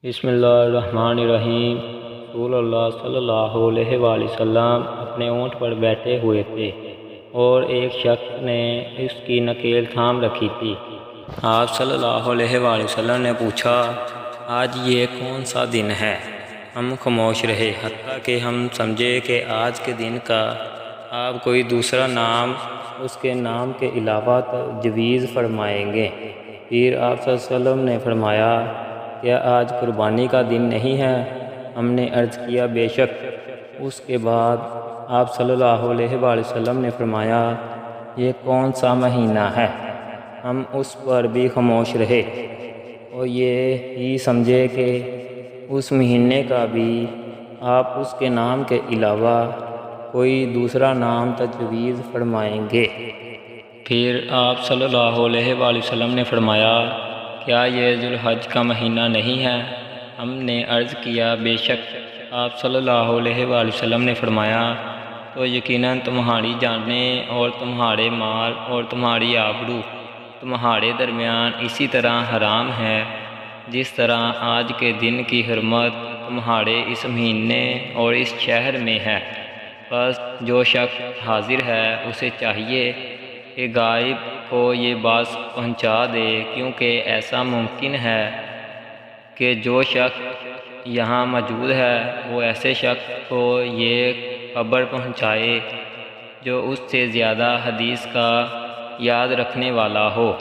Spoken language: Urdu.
بسم اللہ الرحمن الرحیم۔ رسول اللہ صلی اللہ علیہ وآلہ وسلم اپنے اونٹ پر بیٹھے ہوئے تھے اور ایک شخص نے اس کی نکیل تھام رکھی تھی۔ آپ صلی اللہ علیہ وآلہ وسلم نے پوچھا، آج یہ کون سا دن ہے؟ ہم خاموش رہے، حتیٰ کہ ہم سمجھے کہ آج کے دن کا آپ کوئی دوسرا نام اس کے نام کے علاوہ تجویز فرمائیں گے۔ پھر آپ صلی اللہ علیہ وسلم نے فرمایا، کیا آج قربانی کا دن نہیں ہے؟ ہم نے عرض کیا، بے شک۔ اس کے بعد آپ صلی اللہ علیہ وآلہ وسلم نے فرمایا، یہ کون سا مہینہ ہے؟ ہم اس پر بھی خاموش رہے اور یہ ہی سمجھے کہ اس مہینے کا بھی آپ اس کے نام کے علاوہ کوئی دوسرا نام تجویز فرمائیں گے۔ پھر آپ صلی اللہ علیہ وآلہ وسلم نے فرمایا، کیا یہ ذوالحج کا مہینہ نہیں ہے؟ ہم نے عرض کیا، بے شک۔ آپ صلی اللہ علیہ وآلہ وسلم نے فرمایا، تو یقیناً تمہاری جانیں اور تمہارے مال اور تمہاری آبرو تمہارے درمیان اسی طرح حرام ہے جس طرح آج کے دن کی حرمت تمہارے اس مہینے اور اس شہر میں ہے۔ بس جو شخص حاضر ہے اسے چاہیے کہ غائب کو یہ بات پہنچا دے، کیونکہ ایسا ممکن ہے کہ جو شخص یہاں موجود ہے وہ ایسے شخص کو یہ خبر پہنچائے جو اس سے زیادہ حدیث کا یاد رکھنے والا ہو۔